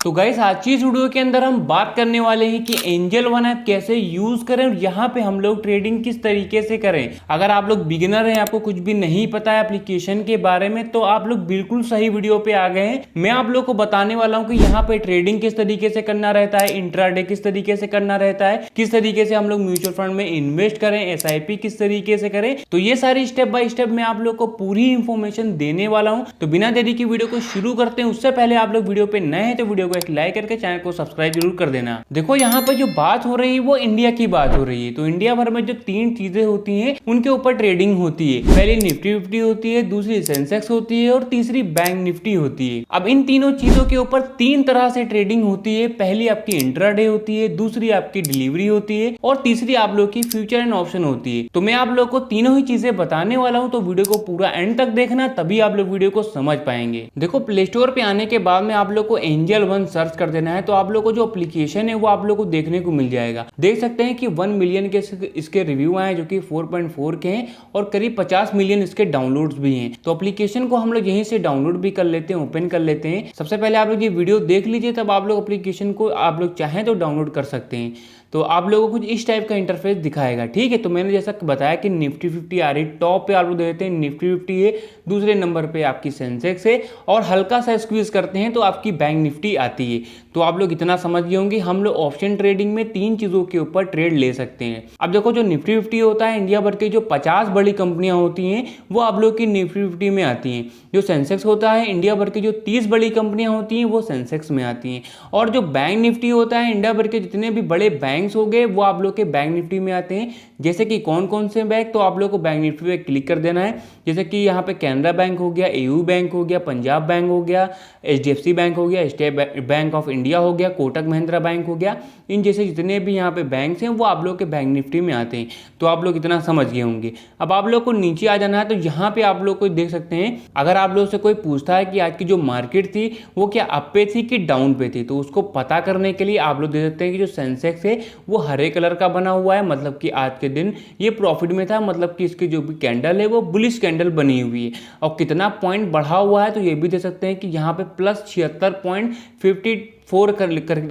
तो गाइस आज की इस वीडियो के अंदर हम बात करने वाले हैं कि एंजल वन ऐप कैसे यूज करें और यहाँ पे हम लोग ट्रेडिंग किस तरीके से करें। अगर आप लोग बिगिनर हैं, आपको कुछ भी नहीं पता है एप्लीकेशन के बारे में, तो आप लोग बिल्कुल सही वीडियो पे आ गए हैं। मैं आप लोग को बताने वाला हूँ कि यहाँ पे ट्रेडिंग किस तरीके से करना रहता है, इंट्राडे किस तरीके से करना रहता है, किस तरीके से हम लोग म्यूचुअल फंड में इन्वेस्ट करें, SIP किस तरीके से करें। तो ये सारी स्टेप बाय स्टेप मैं आप लोग को पूरी इंफॉर्मेशन देने वाला हूँ। तो बिना देरी की वीडियो को शुरू करते हैं। उससे पहले आप लोग वीडियो पे नए हैं तो वीडियो को एक लाइक करके चैनल को सब्सक्राइब जरूर कर देना। देखो यहाँ पे जो बात हो रही है वो इंडिया की बात हो रही है। तो इंडिया भर में जो तीन चीजें होती हैं उनके ऊपर ट्रेडिंग होती है। पहली निफ्टी 50 होती है, दूसरी सेंसेक्स होती है और तीसरी बैंक निफ्टी होती है। अब इन तीनों चीजों के ऊपर तीन तरह से ट्रेडिंग होती है। पहली आपकी इंट्राडे होती है, दूसरी आपकी डिलीवरी होती है और तीसरी आप लोग की फ्यूचर एंड ऑप्शन होती है। तो मैं आप लोग को तीनों ही चीजें बताने वाला हूं, तो वीडियो को पूरा एंड तक देखना, तभी आप लोग वीडियो को समझ पाएंगे। देखो प्ले स्टोर पे आने के बाद में आप लोग को एंजल वन सर्च कर देना है, तो आप लोग को जो एप्लीकेशन है वो आप लोग को देखने को मिल जाएगा। देख सकते हैं कि 1 मिलियन के इसके रिव्यू आए जो कि 4.4 के हैं और करीब 50 मिलियन इसके डाउनलोड्स भी हैं। तो एप्लीकेशन को हम लोग यहीं से डाउनलोड भी कर लेते हैं, ओपन कर लेते हैं। सबसे पहले आप लोग ये वीडियो देख लीजिए, तब आप लोग एप्लीकेशन को आप लोग चाहें तो डाउनलोड कर सकते हैं। तो आप लोगों को कुछ इस टाइप का इंटरफेस दिखाएगा, ठीक है। तो मैंने जैसा बताया कि निफ्टी 50 आ रही, टॉप पे आप लोग देते हैं निफ्टी 50 है, दूसरे नंबर पे आपकी सेंसेक्स है और हल्का सा स्क्वीज करते हैं तो आपकी बैंक निफ्टी आती है। तो आप लोग इतना समझ गए होंगे, हम लोग ऑप्शन ट्रेडिंग में तीन चीजों के ऊपर ट्रेड ले सकते हैं। अब देखो जो निफ्टी 50 होता है, इंडिया भर के जो 50 बड़ी कंपनियां होती हैं वो आप लोग की निफ्टी 50 में आती हैं। जो सेंसेक्स होता है, इंडिया भर की जो 30 बड़ी कंपनियां होती हैं वो सेंसेक्स में आती हैं। और जो बैंक निफ्टी होता है, इंडिया भर के जितने भी बड़े बैंक्स हो गए वो आप लोग के बैंक निफ्टी में आते हैं। जैसे कि कौन कौन से बैंक, तो आप लोग को बैंक निफ्टी पे क्लिक कर देना है। जैसे कि यहाँ पे कैनरा बैंक हो गया, AU बैंक हो गया, पंजाब बैंक हो गया, HDFC बैंक हो गया, स्टेट बैंक ऑफ इंडिया हो गया, कोटक महिंद्रा बैंक हो गया। इन जैसे जितने भी यहाँ पे बैंक्स हैं वो आप लोग के बैंक निफ्टी में आते हैं। तो आप लोग इतना समझ गए होंगे। अब आप लोग को नीचे आ जाना है, तो यहाँ पे आप लोग को देख सकते हैं, अगर आप लोग से कोई पूछता है कि आज की जो मार्केट थी वो क्या अप पे थी कि डाउन पे थी, तो उसको पता करने के लिए आप लोग देख सकते हैं कि जो सेंसेक्स है वो हरे कलर का बना हुआ है, मतलब कि आज के दिन ये प्रॉफिट में था, मतलब कि इसकी जो भी कैंडल है वो बुलिश कैंडल बनी हुई है। और कितना पॉइंट बढ़ा हुआ है तो ये भी देख सकते हैं कि यहाँ पे प्लस 76.54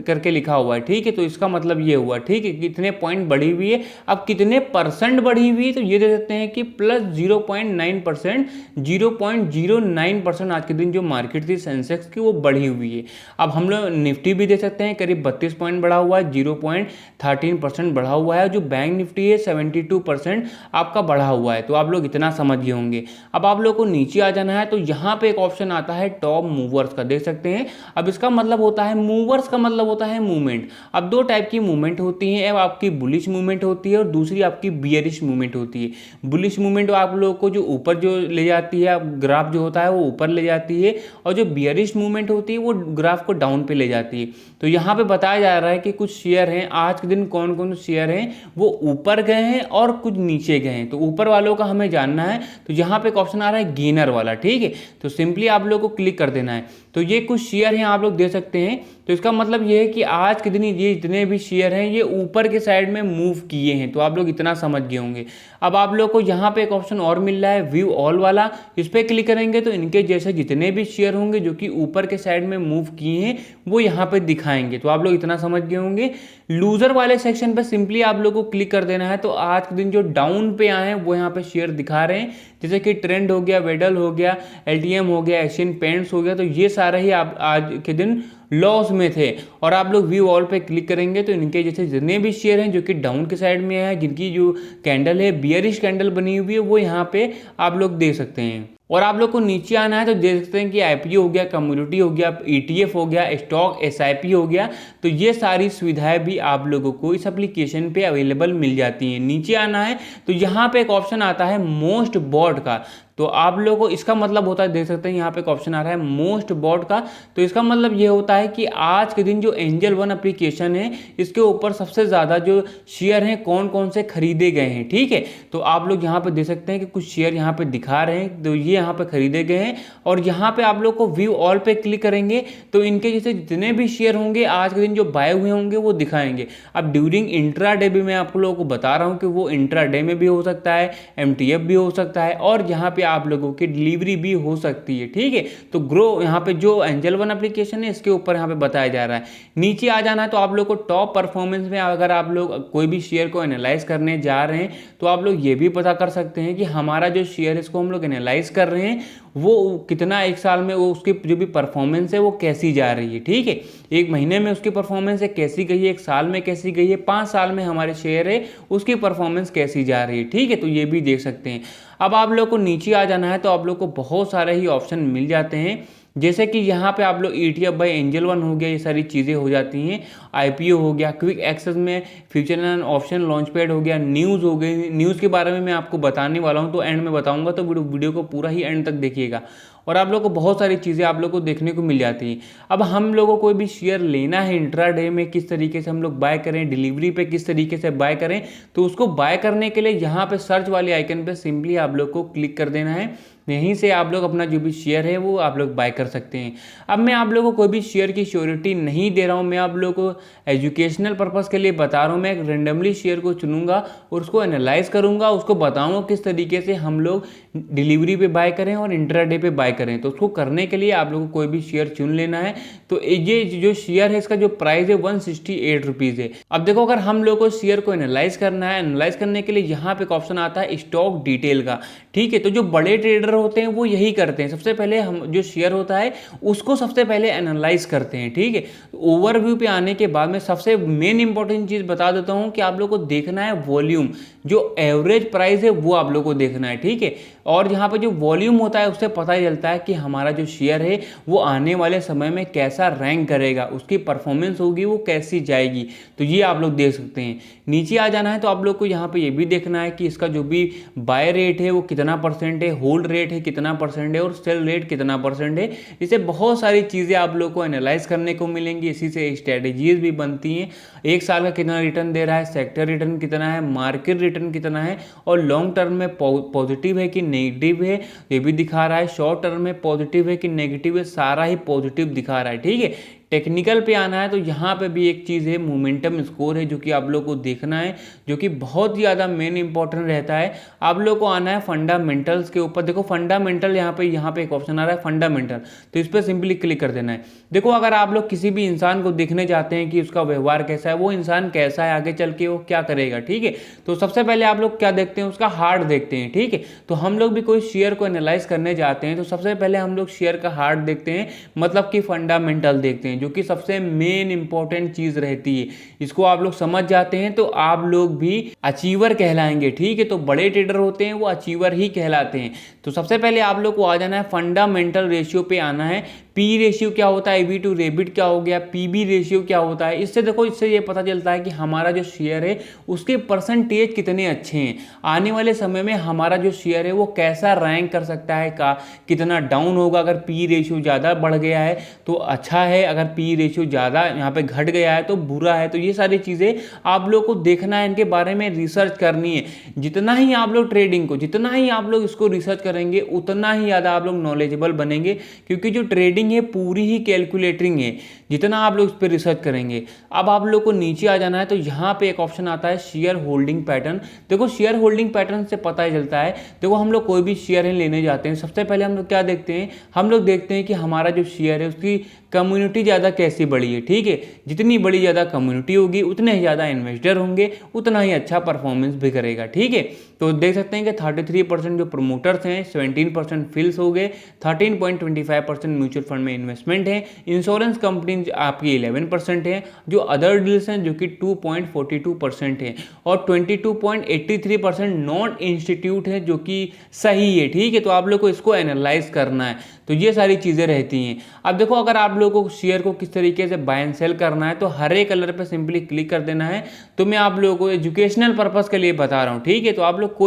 करके लिखा हुआ है, ठीक है। तो इसका मतलब ये हुआ, ठीक है, कितने पॉइंट बढ़ी हुई है। अब कितने परसेंट बढ़ी हुई है, तो ये देख सकते हैं कि प्लस 0.9%, 0.09% आज के दिन जो मार्केट थी सेंसेक्स की वो बढ़ी हुई है। अब हम लोग निफ्टी भी देख सकते हैं, करीब 32 पॉइंट बढ़ा हुआ है, 0.13% बढ़ा हुआ है। जो बैंक निफ्टी है 72% आपका बढ़ा हुआ है। तो आप लोग इतना समझ गए होंगे। अब आप लोग को नीचे आ जाना है, तो यहाँ पे एक ऑप्शन आता है टॉप मूवर्स का, देख सकते हैं। अब इसका मतलब होता है, मूवर्स का मतलब होता है मूवमेंट। अब दो टाइप की मूवमेंट होती है, अब आपकी बुलिश मूवमेंट होती है और दूसरी आपकी बियरिश मूवमेंट होती है। बुलिश मूवमेंट आप लोगों को जो ऊपर जो ले जाती है, ग्राफ जो होता है वो ऊपर ले जाती है, और जो बियरिश मूवमेंट होती है वो ग्राफ को डाउन पे ले जाती है। तो यहाँ पे बताया जा रहा है कि कुछ शेयर हैं, आज के दिन कौन कौन से शेयर हैं वो ऊपर गए हैं और कुछ नीचे गए हैं। तो ऊपर वालों का हमें जानना है, तो यहाँ पे एक ऑप्शन आ रहा है गेनर वाला, ठीक है। तो सिंपली आप लोग को क्लिक कर देना है। तो ये कुछ शेयर हैं आप लोग दे सकते हैं। तो इसका मतलब ये है कि आज के दिन ये जितने भी शेयर हैं ये ऊपर के साइड में मूव किए हैं। तो आप लोग इतना समझ गए होंगे। अब आप लोग को यहाँ पे एक ऑप्शन और मिल रहा है व्यू ऑल वाला, इस पर क्लिक करेंगे तो इनके जैसे जितने भी शेयर होंगे जो कि ऊपर के साइड में मूव किए हैं वो यहाँ पे दिखाएंगे। तो आप लोग इतना समझ गए होंगे। लूजर वाले सेक्शन पे सिंपली आप लोग को क्लिक कर देना है। तो आज के दिन जो डाउन पे आए हैं वो यहाँ पे शेयर दिखा रहे हैं, जैसे कि ट्रेंड हो गया, वेडल हो गया, LTM हो गया, एशियन पेंट्स हो गया। तो ये सारे ही आप आज के दिन लॉस में थे। और आप लोग व्यू ऑल पे क्लिक करेंगे तो इनके जैसे जितने भी शेयर हैं जो कि डाउन के साइड में है, जिनकी जो कैंडल है बियरिश कैंडल बनी हुई है, वो यहाँ पे आप लोग देख सकते हैं। और आप लोग को नीचे आना है तो देख सकते हैं कि IPO हो गया, कम्युनिटी हो गया, ETF हो गया, स्टॉक SIP हो गया। तो ये सारी सुविधाएं भी आप लोगों को इस एप्लीकेशन पे अवेलेबल मिल जाती हैं। नीचे आना है तो यहाँ पे एक ऑप्शन आता है मोस्ट बॉट का। तो आप लोगों को इसका मतलब होता है, देख सकते हैं यहाँ पे एक ऑप्शन आ रहा है मोस्ट बॉट का। तो इसका मतलब ये होता है कि आज के दिन जो एंजल वन एप्लीकेशन है इसके ऊपर सबसे ज़्यादा जो शेयर हैं कौन कौन से खरीदे गए हैं, ठीक है। तो आप लोग यहाँ पे देख सकते हैं कि कुछ शेयर यहाँ पे दिखा रहे हैं। तो ये यहाँ पे खरीदे गए हैं। और यहाँ पे आप लोग को व्यू ऑल पे क्लिक करेंगे तो इनके जैसे जितने भी शेयर होंगे आज के दिन जो बाय हुए होंगे वो दिखाएंगे। अब ड्यूरिंग इंट्रा डे भी मैं आप लोगों को बता रहा हूँ कि वो इंट्रा डे में भी हो सकता है, MTF भी हो सकता है, और यहाँ पे आप लोगों की डिलीवरी भी हो सकती है। ठीक है, तो ग्रो यहाँ पे जो एंजल वन एप्लीकेशन है इसके ऊपर यहाँ पे बताया जा रहा है। नीचे आ जाना है तो आप लोग को टॉप परफॉर्मेंस में अगर आप लोग कोई भी शेयर को एनालाइज करने जा रहे हैं तो आप लोग ये भी पता कर सकते हैं कि हमारा जो शेयर है इसको हम लोग एनालाइज कर रहे हैं वो कितना एक साल में वो उसकी जो भी परफॉर्मेंस है वो कैसी जा रही है। ठीक है, एक महीने में उसकी परफॉर्मेंस है कैसी गई है, एक साल में कैसी गई है, 5 साल में हमारे शेयर है उसकी परफॉर्मेंस कैसी जा रही है। ठीक है, तो ये भी देख सकते हैं। अब आप लोग को नीचे आ जाना है तो आप लोग को बहुत सारे ही ऑप्शन मिल जाते हैं, जैसे कि यहाँ पे आप लोग ETF बाय एंजल वन हो गया, ये सारी चीज़ें हो जाती हैं। IPO हो गया, क्विक एक्सेस में future and option launch pad हो गया, न्यूज़ हो गई। न्यूज़ के बारे में मैं आपको बताने वाला हूँ तो एंड में बताऊँगा, तो वीडियो को पूरा ही एंड तक देखिएगा। और आप लोग को बहुत सारी चीज़ें आप लोग को देखने को मिल जाती हैं। अब हम लोगों को कोई भी शेयर लेना है इंट्रा डे में किस तरीके से हम लोग बाय करें, डिलीवरी पे किस तरीके से बाय करें, तो उसको बाय करने के लिए यहाँ पे सर्च वाले आइकन पे सिंपली आप लोग को क्लिक कर देना है। यहीं से आप लोग अपना जो भी शेयर है वो आप लोग बाय कर सकते हैं। अब मैं आप लोगों को कोई भी शेयर की श्योरिटी नहीं दे रहा हूँ, मैं आप लोगों को एजुकेशनल पर्पज़ के लिए बता रहा हूँ। मैं एक रेंडमली शेयर को चुनूंगा और उसको एनालाइज करूँगा, उसको बताऊँगा किस तरीके से हम लोग डिलीवरी पे बाय करें और इंट्राडे पे बाय करें। तो उसको करने के लिए आप लोगों को कोई भी शेयर चुन लेना है। तो ये जो शेयर है इसका जो प्राइस है 168 रुपीज़ है। अब देखो अगर हम लोग को शेयर को एनालाइज करना है, एनालाइज करने के लिए यहाँ पे एक ऑप्शन आता है स्टॉक डिटेल का। ठीक है, तो जो बड़े ट्रेडर होते हैं वो यही करते हैं, सबसे पहले हम जो शेयर होता है उसको सबसे पहले एनालाइज करते हैं। ठीक है, ओवरव्यू पे आने के बाद में सबसे मेन इंपॉर्टेंट चीज़ बता देता हूँ कि आप लोग को देखना है वॉल्यूम, जो एवरेज प्राइस है वो आप लोग को देखना है। ठीक है, और यहाँ पे जो वॉल्यूम होता है उससे पता चलता है कि हमारा जो शेयर है वो आने वाले समय में कैसा रैंक करेगा, उसकी परफॉर्मेंस होगी वो कैसी जाएगी। तो ये आप लोग देख सकते हैं। नीचे आ जाना है तो आप लोग को यहाँ पे ये भी देखना है कि इसका जो भी बाय रेट है वो कितना परसेंट है, होल्ड रेट है कितना परसेंट है और सेल रेट कितना परसेंट है। इससे बहुत सारी चीज़ें आप लोग को एनालाइज करने को मिलेंगी, इसी से स्ट्रेटेजीज भी बनती हैं। एक साल का कितना रिटर्न दे रहा है, सेक्टर रिटर्न कितना है, मार्केट रिटर्न कितना है, और लॉन्ग टर्म में पॉजिटिव है कि नेगेटिव है ये भी दिखा रहा है, शॉर्ट टर्म में पॉजिटिव है कि नेगेटिव है, सारा ही पॉजिटिव दिखा रहा है। ठीक है, टेक्निकल पे आना है तो यहाँ पे भी एक चीज़ है मोमेंटम स्कोर है जो कि आप लोग को देखना है, जो कि बहुत ज़्यादा मेन इंपॉर्टेंट रहता है। आप लोग को आना है फंडामेंटल्स के ऊपर। देखो फंडामेंटल यहाँ पे एक ऑप्शन आ रहा है फंडामेंटल, तो इस पर सिंपली क्लिक कर देना है। देखो अगर आप लोग किसी भी इंसान को देखने जाते हैं कि उसका व्यवहार कैसा है, वो इंसान कैसा है, आगे चल के वो क्या करेगा। ठीक है, तो सबसे पहले आप लोग क्या देखते हैं, उसका हार्ट देखते हैं। ठीक है, तो हम लोग भी कोई शेयर को एनालाइज करने जाते हैं तो सबसे पहले हम लोग शेयर का हार्ट देखते हैं, मतलब कि फंडामेंटल देखते हैं, जो कि सबसे मेन इंपॉर्टेंट चीज रहती है। इसको आप लोग समझ जाते हैं तो आप लोग भी अचीवर कहलाएंगे। ठीक है, तो बड़े ट्रेडर होते हैं वो अचीवर ही कहलाते हैं। तो सबसे पहले आप लोग को आ जाना है फंडामेंटल रेशियो पे आना है। पी रेशियो क्या होता है, EV टू रेबिट क्या हो गया, PB रेशियो क्या होता है। इससे देखो इससे ये पता चलता है कि हमारा जो शेयर है उसके परसेंटेज कितने अच्छे हैं, आने वाले समय में हमारा जो शेयर है वो कैसा रैंक कर सकता है, का कितना डाउन होगा। अगर पी रेशियो ज़्यादा बढ़ गया है तो अच्छा है, अगर पी रेशियो ज़्यादा यहाँ पे घट गया है तो बुरा है। तो ये सारी चीज़ें आप लोग को देखना है, इनके बारे में रिसर्च करनी है। जितना ही आप लोग ट्रेडिंग को, जितना ही आप लोग इसको रिसर्च करेंगे उतना ही ज़्यादा आप लोग नॉलेजेबल बनेंगे, क्योंकि जो ट्रेडिंग है पूरी ही कैलकुलेटिंग है, जितना आप लोग इस पर रिसर्च करेंगे। अब आप लोग को नीचे आ जाना है तो यहाँ पे एक ऑप्शन आता है शेयर होल्डिंग पैटर्न। देखो शेयर होल्डिंग पैटर्न से पता ही चलता है। देखो हम लोग कोई भी शेयर लेने जाते हैं, सबसे पहले हम लोग क्या देखते हैं, हम लोग देखते हैं कि हमारा जो शेयर है उसकी कम्युनिटी ज़्यादा कैसी बड़ी है। ठीक है, जितनी बड़ी ज़्यादा कम्युनिटी होगी उतने ही ज़्यादा इन्वेस्टर होंगे, उतना ही अच्छा परफॉर्मेंस भी करेगा। ठीक है, तो देख सकते हैं कि 33% जो प्रमोटर्स हैं, 17% फिल्स हो गए, 13.25% म्यूचुअल फंड में इन्वेस्टमेंट है, इंश्योरेंस कंपनी आपकी 11% है, जो अदर डील्स हैं जो कि 2.42% है, और 22.83% नॉन इंस्टीट्यूट है जो कि सही है। ठीक है, तो आप लोग को इसको एनालाइज करना है। तो ये सारी चीज़ें रहती हैं। अब देखो अगर आप लोग लोगों को शेयर को किस तरीके से बाय एंड सेल करना है, तो हरे कलर पे सिंपली क्लिक कर देना है। तो मैं आप लोगों को एजुकेशनल पर्पस के लिए बता रहा हूँ, ठीक है। तो आप लोग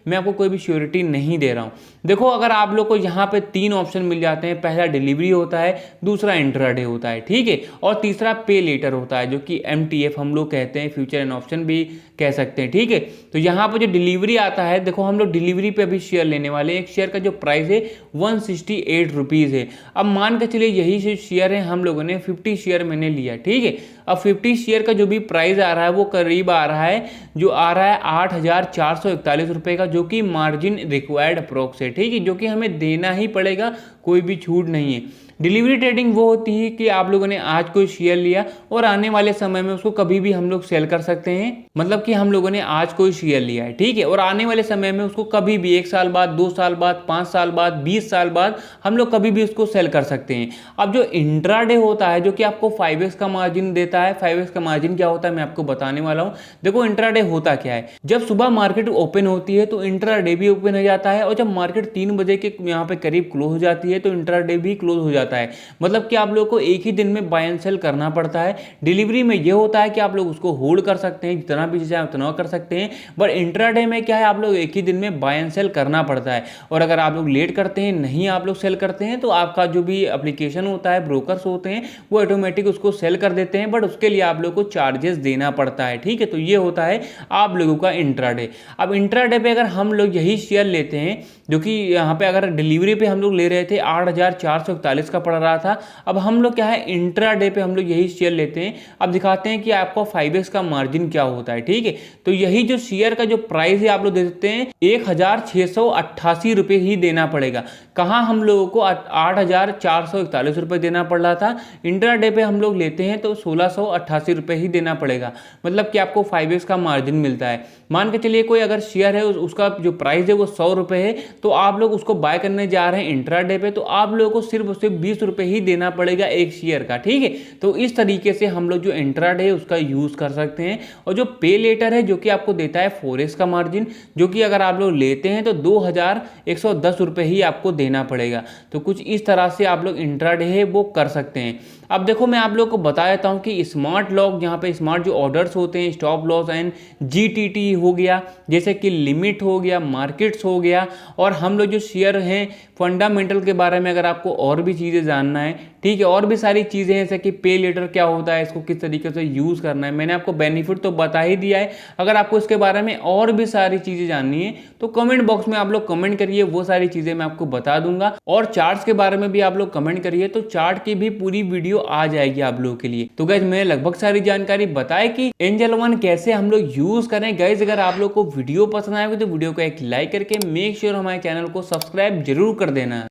मैं आपको कोई भी श्योरिटी नहीं दे रहा हूँ। देखो, अगर आप लोग को यहाँ पे 3 ऑप्शन मिल जाते हैं, पहला डिलीवरी होता है, दूसरा इंट्राडे होता है, ठीक है, और तीसरा पे लेटर होता है, जो कि MTF हम लोग कहते हैं, फ्यूचर एंड ऑप्शन भी कह सकते हैं, ठीक है। तो यहाँ पर जो डिलीवरी आता है, देखो हम लोग डिलीवरी पे अभी शेयर लेने वाले हैं। एक शेयर का जो प्राइस है 168 रुपीज़ है। अब मान के चलिए यही शेयर है, हम लोगों ने 50 शेयर मैंने लिया, ठीक है। अब 50 शेयर का जो भी प्राइस आ रहा है वो करीब आ रहा है, जो आ रहा है 8,441 रुपये का, जो कि मार्जिन रिक्वायर्ड अप्रोक्स है, ठीक है, जो कि हमें देना ही पड़ेगा, कोई भी छूट नहीं है। डिलीवरी ट्रेडिंग वो होती है कि आप लोगों ने आज कोई शेयर लिया और आने वाले समय में उसको कभी भी हम लोग सेल कर सकते हैं। मतलब कि हम लोगों ने आज कोई शेयर लिया है, ठीक है, और आने वाले समय में उसको कभी भी 1 साल बाद, 2 साल बाद, 5 साल बाद, 20 साल बाद हम लोग कभी भी उसको सेल कर सकते हैं। अब जो इंट्राडे होता है, जो कि आपको 5x का मार्जिन देता है, 5x का मार्जिन क्या होता है मैं आपको बताने वाला हूँ। देखो, इंट्राडे होता क्या है, जब सुबह मार्केट ओपन होती है तो इंट्राडे भी ओपन हो जाता है, और जब मार्केट 3 बजे के यहाँ पे करीब क्लोज हो जाती है तो इंट्राडे भी क्लोज हो जाता है। मतलब कि आप लोगों को एक ही दिन में बाय एंड सेल करना पड़ता है। डिलीवरी में ये होता है कि आप लोग उसको होल्ड कर सकते हैं, जितना भी चाहे उतना कर सकते हैं, बट इंट्राडे में क्या है, आप लोग एक ही दिन में बाय एंड सेल करना पड़ता है। और अगर आप लोग लेट करते हैं, नहीं आप लोग सेल करते हैं, तो आपका जो भी एप्लीकेशन होता है, ब्रोकर्स होते हैं, वो ऑटोमेटिक उसको सेल कर देते हैं, बट उसके लिए आप लोग को चार्जेस देना पड़ता है, ठीक है। तो ये होता है आप लोगों का इंट्राडे। अब इंट्राडे पे अगर हम लोग यही शेयर लेते हैं, जो कि यहाँ पे अगर डिलीवरी पे हम लोग ले रहे थे 8,441 का पड़ रहा था, अब हम लोग क्या है इंट्राडे पे हम लोग यही शेयर लेते हैं। अब दिखाते हैं कि आपका 5x का मार्जिन क्या होता है, ठीक है। तो यही जो शेयर का जो प्राइस है आप लोग दे देते हैं 1,688 रुपये ही देना पड़ेगा। कहाँ हम लोगों को 8,441 रुपये देना पड़ रहा था, इंट्राडे पे हम लोग लेते हैं तो 1,688 रुपये ही देना पड़ेगा। मतलब कि आपको 5x का मार्जिन मिलता है। मान के चलिए कोई अगर शेयर है उसका जो प्राइस है वो 100 रुपये है, तो आप लोग उसको बाय करने जा रहे हैं इंट्राडे पे, तो आप लोगों को सिर्फ 20 रुपये ही देना पड़ेगा एक शेयर का, ठीक है। तो इस तरीके से हम लोग जो इंट्राडे है उसका यूज कर सकते हैं। और जो पे लेटर है, जो कि आपको देता है 4x का मार्जिन, जो कि अगर आप लोग लेते हैं तो 2,110 रुपये ही आपको देना पड़ेगा। तो कुछ इस तरह से आप लोग इंट्राडे है वो कर सकते हैं। अब देखो, मैं आप लोगों को बता देता हूं कि स्मार्ट लॉक, यहाँ पे स्मार्ट जो ऑर्डर्स होते हैं, स्टॉप लॉस एंड GTT हो गया, जैसे कि लिमिट हो गया, मार्केट्स हो गया, और हम लोग जो शेयर हैं फंडामेंटल के बारे में अगर आपको और भी चीज़ें जानना है, ठीक है, और भी सारी चीज़ें हैं, जैसे कि पे लेटर क्या होता है, इसको किस तरीके से यूज़ करना है, मैंने आपको बेनिफिट तो बता ही दिया है। अगर आपको इसके बारे में और भी सारी चीज़ें जाननी है तो कमेंट बॉक्स में आप लोग कमेंट करिए, वो सारी चीज़ें मैं आपको बता दूंगा। और चार्ट्स के बारे में भी आप लोग कमेंट करिए, तो चार्ट की भी पूरी वीडियो आ जाएगी आप लोगों के लिए। तो गाइज, मैंने लगभग सारी जानकारी बताई कि एंजल वन कैसे हम लोग यूज़ करें। गाइज, अगर आप लोग को वीडियो पसंद आएगी तो वीडियो को एक लाइक करके मेक श्योर हमारे चैनल को सब्सक्राइब जरूर कर देना।